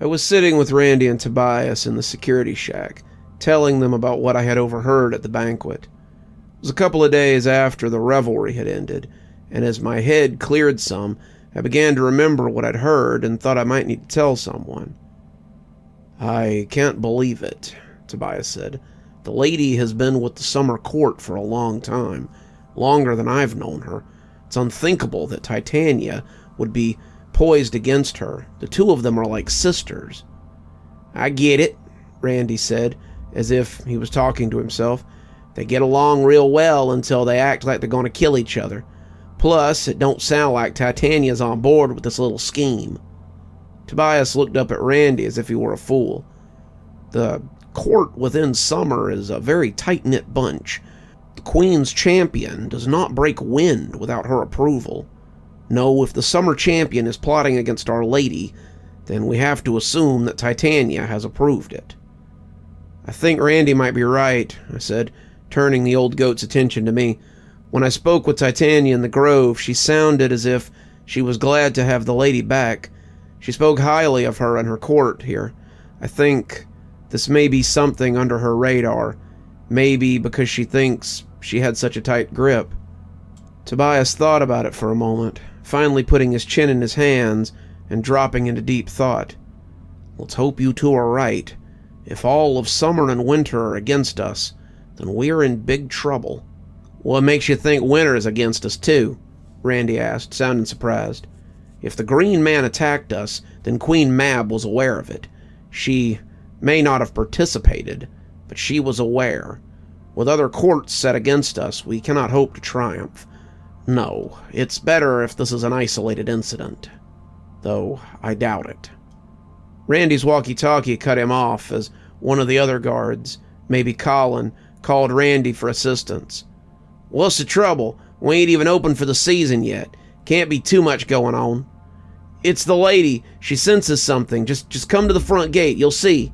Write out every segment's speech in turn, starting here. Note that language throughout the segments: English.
I was sitting with Randy and Tobias in the security shack, telling them about what I had overheard at the banquet. It was a couple of days after the revelry had ended, and as my head cleared some, I began to remember what I'd heard and thought I might need to tell someone. "I can't believe it," Tobias said. "The lady has been with the summer court for a long time, longer than I've known her. It's unthinkable that Titania would be poised against her. The two of them are like sisters." "I get it," Randy said, as if he was talking to himself. "They get along real well until they act like they're going to kill each other. Plus, it don't sound like Titania's on board with this little scheme." Tobias looked up at Randy as if he were a fool. "The court within Summer is a very tight-knit bunch. The Queen's champion does not break wind without her approval. No, if the Summer champion is plotting against Our Lady, then we have to assume that Titania has approved it." "I think Randy might be right," I said, turning the old goat's attention to me. "When I spoke with Titania in the Grove, she sounded as if she was glad to have the lady back. She spoke highly of her and her court here. I think this may be something under her radar, maybe because she thinks she had such a tight grip." Tobias thought about it for a moment, finally putting his chin in his hands and dropping into deep thought. "Let's hope you two are right. If all of Summer and Winter are against us, then we're in big trouble." "What makes you think Winter is against us, too?" Randy asked, sounding surprised. "If the Green Man attacked us, then Queen Mab was aware of it. She may not have participated, but she was aware. With other courts set against us, we cannot hope to triumph. No, it's better if this is an isolated incident. Though I doubt it." Randy's walkie-talkie cut him off as one of the other guards, maybe Colin, called Randy for assistance. "What's the trouble? We ain't even open for the season yet. Can't be too much going on." "It's the lady. She senses something. Just come to the front gate. You'll see."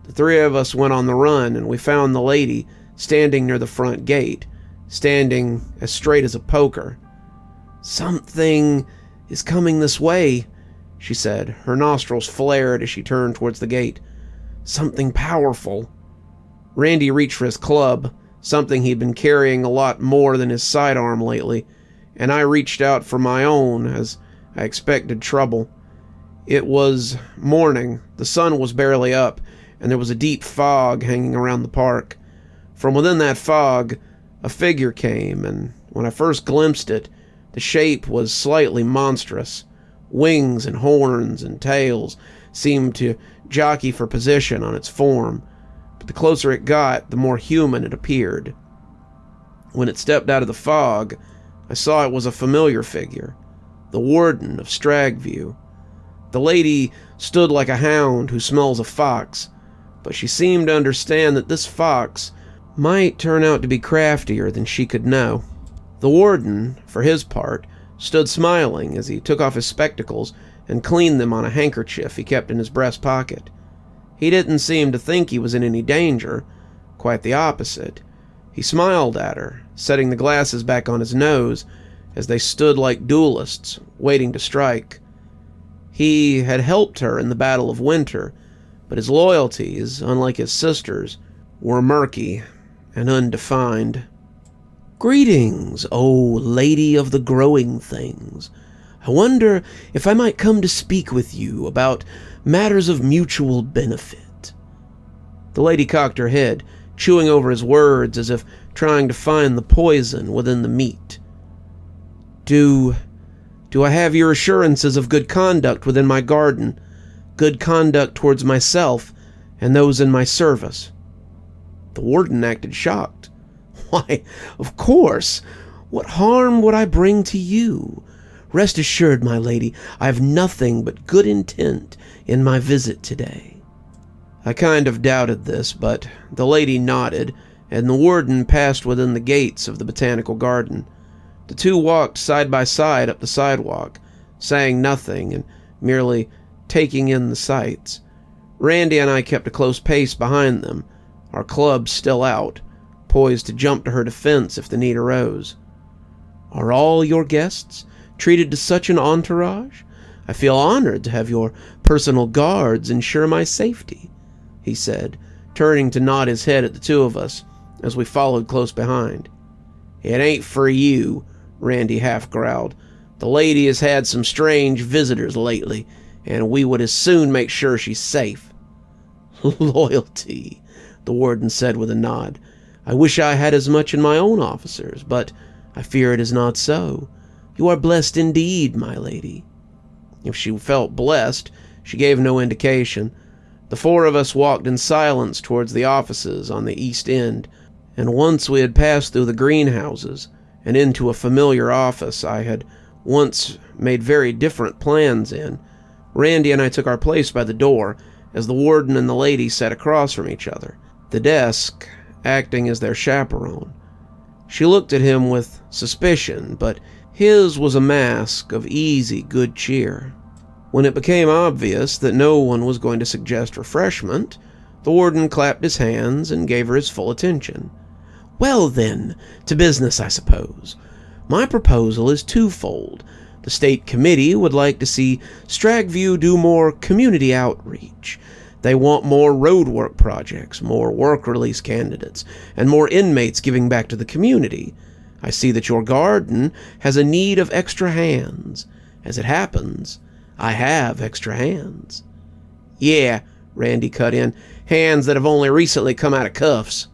The three of us went on the run, and we found the lady standing near the front gate, standing as straight as a poker. "Something is coming this way," she said. Her nostrils flared as she turned towards the gate. "Something powerful." Randy reached for his club, something he'd been carrying a lot more than his sidearm lately, and I reached out for my own as I expected trouble. It was morning, the sun was barely up, and there was a deep fog hanging around the park. From within that fog, a figure came, and when I first glimpsed it, the shape was slightly monstrous. Wings and horns and tails seemed to jockey for position on its form, but the closer it got, the more human it appeared. When it stepped out of the fog, I saw it was a familiar figure, the warden of Stragview. The lady stood like a hound who smells a fox, but she seemed to understand that this fox might turn out to be craftier than she could know. The warden, for his part, stood smiling as he took off his spectacles and cleaned them on a handkerchief he kept in his breast pocket. He didn't seem to think he was in any danger, quite the opposite. He smiled at her, setting the glasses back on his nose as they stood like duelists, waiting to strike. He had helped her in the Battle of Winter, but his loyalties, unlike his sister's, were murky and undefined. "Greetings, O Lady of the Growing Things. I wonder if I might come to speak with you about matters of mutual benefit." The lady cocked her head, chewing over his words as if trying to find the poison within the meat. Do I have your assurances of good conduct within my garden? Good conduct towards myself and those in my service?" The warden acted shocked. "Why, of course. What harm would I bring to you? Rest assured, my lady, I have nothing but good intent in my visit today." I kind of doubted this, but the lady nodded, and the warden passed within the gates of the Botanical Garden. The two walked side by side up the sidewalk, saying nothing and merely taking in the sights. Randy and I kept a close pace behind them, our clubs still out, poised to jump to her defense if the need arose. "Are all your guests treated to such an entourage? I feel honored to have your personal guards ensure my safety," he said, turning to nod his head at the two of us as we followed close behind. "It ain't for you," Randy half growled. "The lady has had some strange visitors lately, and we would as soon make sure she's safe." "Loyalty," the warden said with a nod. "I wish I had as much in my own officers, but I fear it is not so. You are blessed indeed, my lady." If she felt blessed, she gave no indication. The four of us walked in silence towards the offices on the east end, and once we had passed through the greenhouses and into a familiar office I had once made very different plans in, Randy and I took our place by the door as the warden and the lady sat across from each other, the desk acting as their chaperone. She looked at him with suspicion, but his was a mask of easy good cheer. When it became obvious that no one was going to suggest refreshment, the warden clapped his hands and gave her his full attention. "Well then, to business, I suppose. My proposal is twofold. The state committee would like to see Stagview do more community outreach. They want more roadwork projects, more work release candidates, and more inmates giving back to the community. I see that your garden has a need of extra hands. As it happens, I have extra hands." "Yeah," Randy cut in, "hands that have only recently come out of cuffs."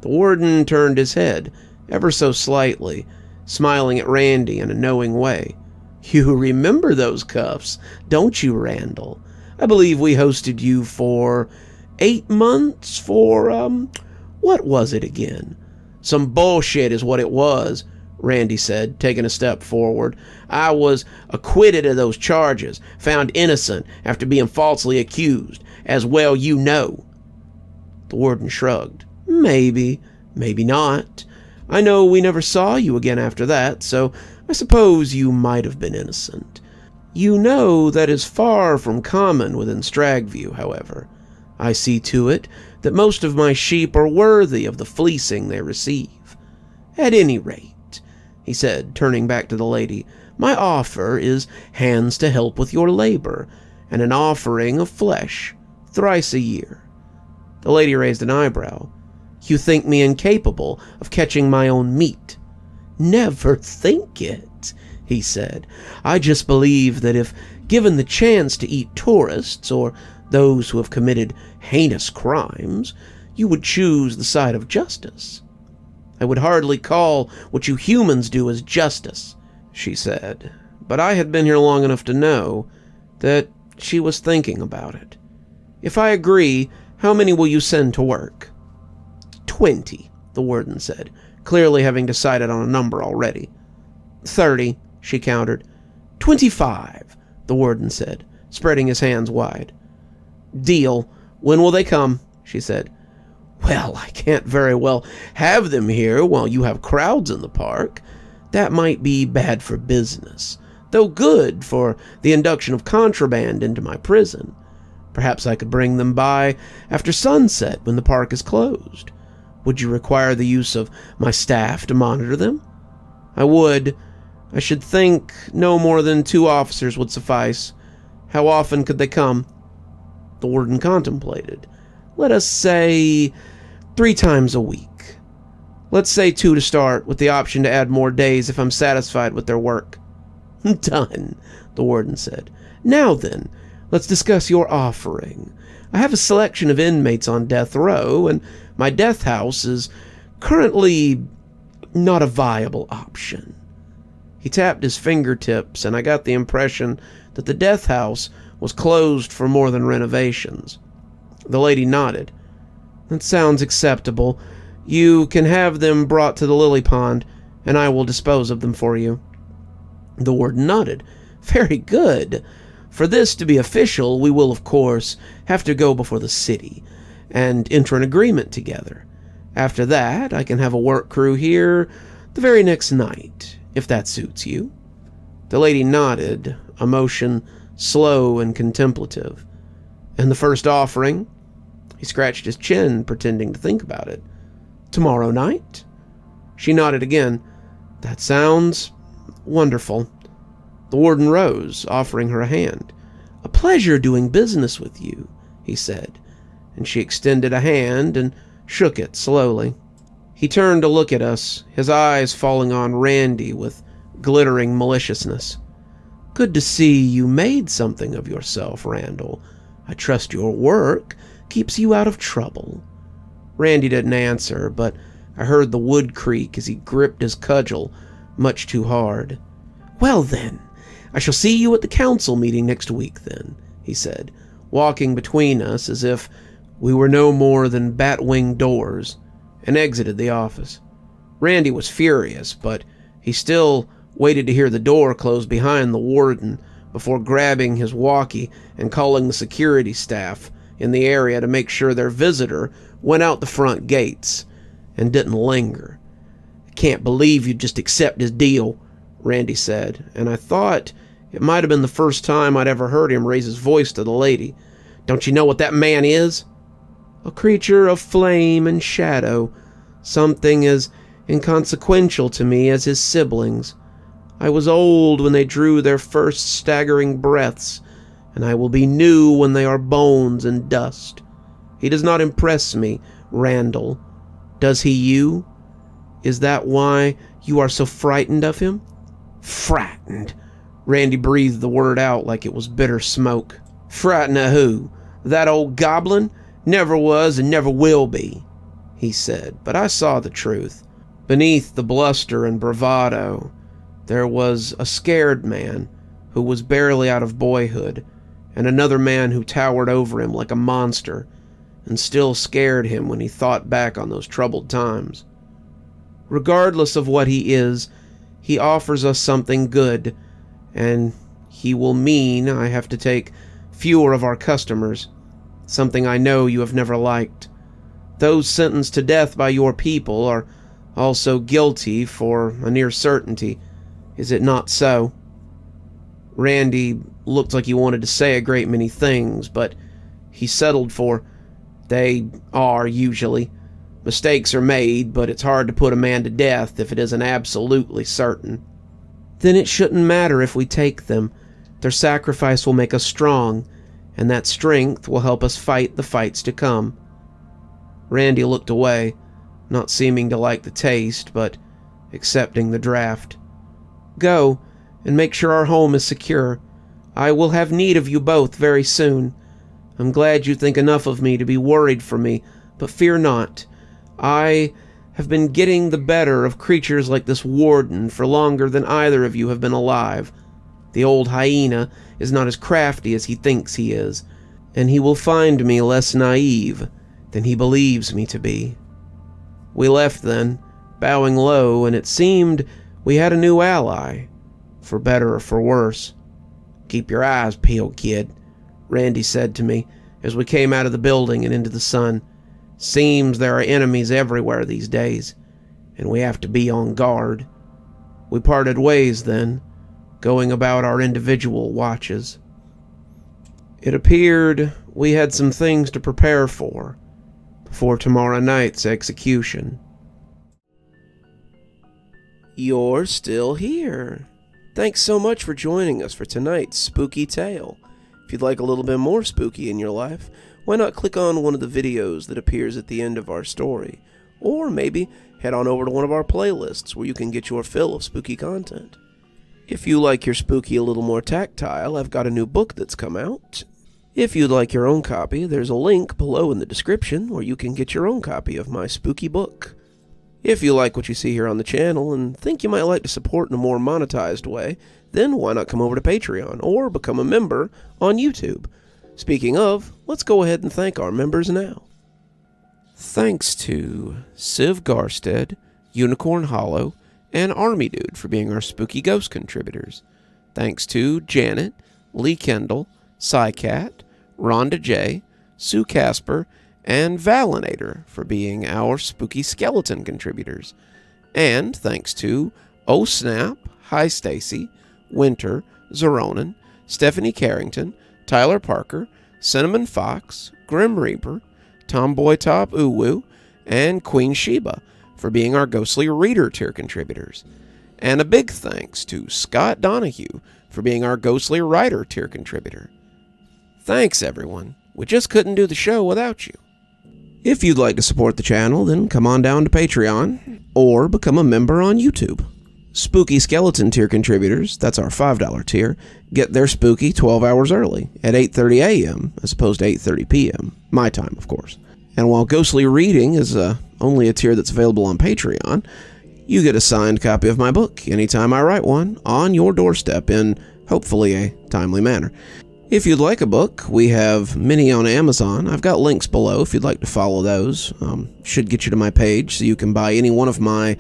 The warden turned his head, ever so slightly, smiling at Randy in a knowing way. "You remember those cuffs, don't you, Randall? I believe we hosted you for 8 months for, what was it again?" "Some bullshit is what it was," Randy said, taking a step forward. "I was acquitted of those charges, found innocent after being falsely accused, as well you know." The warden shrugged. "Maybe, maybe not. I know we never saw you again after that, so I suppose you might have been innocent. You know that is far from common within Stagview, however. I see to it that most of my sheep are worthy of the fleecing they receive. At any rate," he said, turning back to the lady, "my offer is hands to help with your labor, and an offering of flesh, thrice a year." The lady raised an eyebrow. "You think me incapable of catching my own meat?" "Never think it," he said. "I just believe that if given the chance to eat tourists, or those who have committed heinous crimes, you would choose the side of justice." "I would hardly call what you humans do as justice," she said, but I had been here long enough to know that she was thinking about it. "If I agree, how many will you send to work?" 20, the warden said, clearly having decided on a number already. 30, she countered. 25, the warden said, spreading his hands wide. "Deal. When will they come?" she said. "Well, I can't very well have them here while you have crowds in the park. That might be bad for business, though good for the induction of contraband into my prison. Perhaps I could bring them by after sunset when the park is closed. Would you require the use of my staff to monitor them?" "I would. I should think no more than 2 officers would suffice. How often could they come?" The warden contemplated. "Let us say 3 times a week. Let's say 2 to start, with the option to add more days if I'm satisfied with their work." "Done," the warden said. "Now then, let's discuss your offering. I have a selection of inmates on death row, and my death house is currently not a viable option." He tapped his fingertips, and I got the impression that the death house was closed for more than renovations. The lady nodded. "That sounds acceptable. You can have them brought to the lily pond, and I will dispose of them for you." The warden nodded. "Very good. For this to be official, we will, of course, have to go before the city and enter an agreement together. After that, I can have a work crew here the very next night, if that suits you." The lady nodded, a motion slow and contemplative. "And the first offering?" He scratched his chin, pretending to think about it. "Tomorrow night?" She nodded again. "That sounds wonderful." The warden rose, offering her a hand. "A pleasure doing business with you," he said, and she extended a hand and shook it slowly. He turned to look at us, his eyes falling on Randy with glittering maliciousness. "Good to see you made something of yourself, Randall. I trust your work keeps you out of trouble." Randy didn't answer, but I heard the wood creak as he gripped his cudgel much too hard. "Well then, I shall see you at the council meeting next week then," he said, walking between us as if we were no more than bat-winged doors, and exited the office. Randy was furious, but he still waited to hear the door close behind the warden before grabbing his walkie and calling the security staff in the area to make sure their visitor went out the front gates and didn't linger. "I can't believe you'd just accept his deal," Randy said, and I thought it might have been the first time I'd ever heard him raise his voice to the lady. "Don't you know what that man is?" "A creature of flame and shadow, something as inconsequential to me as his siblings. I was old when they drew their first staggering breaths, and I will be new when they are bones and dust. He does not impress me, Randall. Does he you? Is that why you are so frightened of him?" "Frightened?" Randy breathed the word out like it was bitter smoke. "Frightened of who? That old goblin? Never was and never will be," he said, but I saw the truth. Beneath the bluster and bravado, there was a scared man who was barely out of boyhood, and another man who towered over him like a monster, and still scared him when he thought back on those troubled times. Regardless of what he is, he offers us something good, and he will mean I have to take fewer of our customers, something I know you have never liked. Those sentenced to death by your people are also guilty for a near certainty. Is it not so?" Randy looked like he wanted to say a great many things, but he settled for, "They are, usually. Mistakes are made, but it's hard to put a man to death if it isn't absolutely certain." "Then it shouldn't matter if we take them. Their sacrifice will make us strong, and that strength will help us fight the fights to come." Randy looked away, not seeming to like the taste, but accepting the draft. "Go, and make sure our home is secure. I will have need of you both very soon. I'm glad you think enough of me to be worried for me, but fear not. I have been getting the better of creatures like this warden for longer than either of you have been alive. The old hyena is not as crafty as he thinks he is, and he will find me less naive than he believes me to be." We left then, bowing low, and it seemed we had a new ally, for better or for worse. "Keep your eyes peeled, kid," Randy said to me as we came out of the building and into the sun. "Seems there are enemies everywhere these days, and we have to be on guard." We parted ways then, going about our individual watches. It appeared we had some things to prepare for before tomorrow night's execution. You're still here. Thanks so much for joining us for tonight's spooky tale. If you'd like a little bit more spooky in your life, why not click on one of the videos that appears at the end of our story, or maybe head on over to one of our playlists where you can get your fill of spooky content. If you like your spooky a little more tactile, I've got a new book that's come out. If you'd like your own copy, there's a link below in the description where you can get your own copy of my spooky book. If you like what you see here on the channel and think you might like to support in a more monetized way, then why not come over to Patreon or become a member on YouTube? Speaking of, let's go ahead and thank our members now. Thanks to Civ Garstad, Unicorn Hollow, and Army Dude for being our spooky ghost contributors. Thanks to Janet, Lee Kendall, Saikat, Ronda J, Sue Casper, and Valinator for being our spooky skeleton contributors. And thanks to Oh Snap, Hi Stacy, Winter, Xaronan, Stephanie Carrington, Tyler Parker, Cinnamon Fox, Grim Reaper, TomBoiTopUwU, and Queen Sheebah for being our ghostly reader tier contributors. And a big thanks to Scott Donahue for being our Ghostly Writer tier contributor. Thanks, everyone. We just couldn't do the show without you. If you'd like to support the channel, then come on down to Patreon or become a member on YouTube. Spooky Skeleton tier contributors, that's our $5 tier, get their spooky 12 hours early at 8:30 a.m. as opposed to 8:30 p.m. My time, of course. And while Ghostly Reading is only a tier that's available on Patreon, you get a signed copy of my book anytime I write one on your doorstep in, hopefully, a timely manner. If you'd like a book, we have many on Amazon. I've got links below if you'd like to follow those. Should get you to my page so you can buy any one of my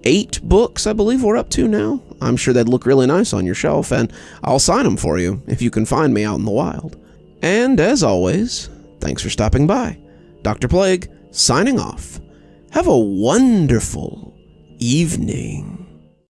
8 books I believe we're up to now. I'm sure they'd look really nice on your shelf, and I'll sign them for you if you can find me out in the wild. And as always, thanks for stopping by. Dr. Plague, signing off. Have a wonderful evening.